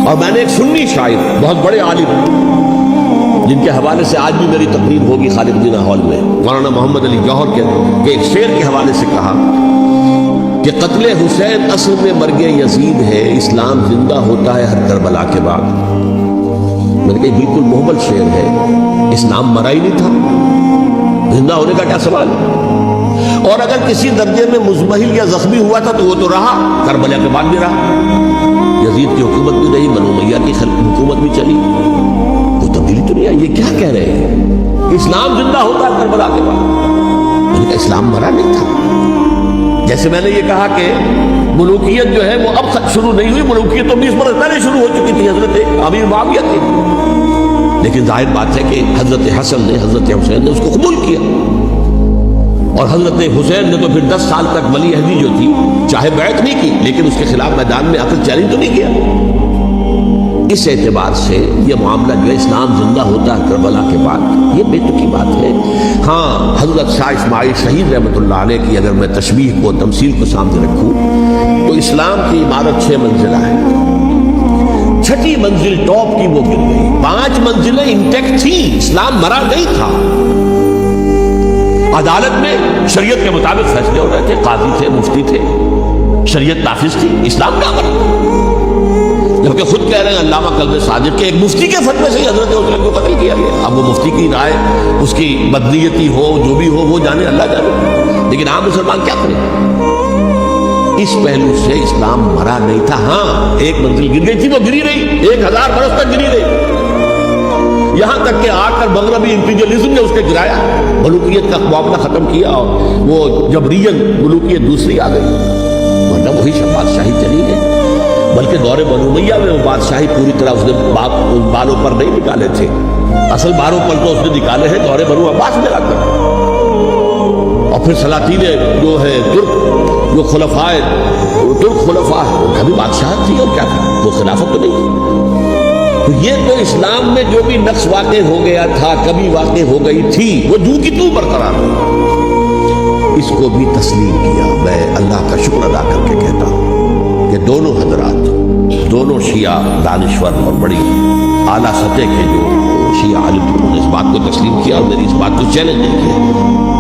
اور میں نے ایک سنی شاعر بہت بڑے عالم جن کے حوالے سے آج بھی میری تقریر ہوگی خالد جناح ہال میں، مولانا محمد علی جوہر کے ایک شعر کے حوالے سے کہا کہ قتل حسین اصل میں مرگ یزید ہے، اسلام زندہ ہوتا ہے ہر کربلا کے بعد۔ میں نے کہا بالکل محمل شعر ہے، اسلام مرا ہی نہیں تھا، زندہ ہونے کا کیا سوال ہے؟ اور اگر کسی درجے میں مزمحل یا زخمی ہوا تھا تو وہ تو رہا، کربلا کے بعد بھی رہا، یزید کی حکومت بھی رہی، بنو امیہ کی حکومت بھی چلی، وہ تبدیلی تو نہیں آئی۔ یہ کیا کہہ رہے ہیں کہ اسلام زندہ ہوتا ہے کربلا کے بعد؟ میں نے کہا اسلام مرا نہیں تھا۔ جیسے میں نے یہ کہا کہ ملوکیت جو ہے وہ اب تک شروع نہیں ہوئی، ملوکیت تو 20 برس پہلے شروع ہو چکی تھی، حضرت امیر معاویہ تھے، لیکن ظاہر بات ہے کہ حضرت حسن نے، حضرت حسین نے اس کو قبول کیا، اور حضرت حسین نے تو پھر 10 سال تک ولی عہدی جو تھی چاہے بیعت نہیں کی لیکن اس کے خلاف میدان میں آ کر چیلنج تو نہیں کیا۔ اس اعتبار سے یہ معاملہ جو ہے اسلام زندہ ہوتا ہے کربلا کے بعد، یہ بے تکی بات ہے۔ ہاں حضرت شاہ اسماعیل شہید رحمۃ اللہ علیہ کی اگر میں تشبیہ کو، تمثیل کو سامنے رکھوں تو اسلام کی عمارت 6 منزلہ ہے، 6ٹھی منزل ٹاپ کی وہ گر گئی، 5 منزلیں انٹیکٹ تھیں، اسلام مرا نہیں تھا۔ عدالت میں شریعت کے مطابق فیصلے ہو رہے تھے، قاضی تھے، مفتی تھے، شریعت نافذ تھی، اسلام کا مرا، جبکہ خود کہہ رہے ہیں علامہ کلب صادق کے ایک مفتی کے فتوے سے حضرت حسین کو قتل کیا گیا۔ اب وہ مفتی کی رائے، اس کی بدنیتی ہو، جو بھی ہو، وہ جانے، اللہ جانے، لیکن عام مسلمان کیا کریں؟ اس پہلو سے اسلام مرا نہیں تھا۔ ہاں ایک منزل گر گئی تھی، وہ گری رہی، 1000 برس تک گری رہی، یہاں تک کہ آ کر مغربی امپیریلزم نے اس کے گرایا، ملوکیت کا معاملہ ختم کیا، اور وہ جبریت ملوکیت دوسری آ گئی، ورنہ وہی بادشاہی چلی ہے۔ بلکہ دور بنو امیہ میں وہ بادشاہی پوری طرح اس نے بالوں پر نہیں نکالے تھے، اصل بالوں پر تو اس نے نکالے ہیں دور بنو عباس میں آ کر، اور پھر سلاطین جو ہے ترک، جو خلفائے ترک خلفاء ہیں، ان کا بھی بادشاہت تھی، اور کیا تھا، وہ خلافت تو نہیں تھی۔ تو یہ تو اسلام میں جو بھی نقص واقع ہو گیا تھا، کبھی واقع ہو گئی تھی، وہ جو کی تو برقرار ہو، اس کو بھی تسلیم کیا۔ میں اللہ کا شکر ادا کر کے کہتا ہوں کہ دونوں حضرات، دونوں شیعہ دانشور اور بڑی اعلیٰ سطح کے جو شیعہ عالم، انہوں نے اس بات کو تسلیم کیا اور میری اس بات کو چیلنج نہیں کیا۔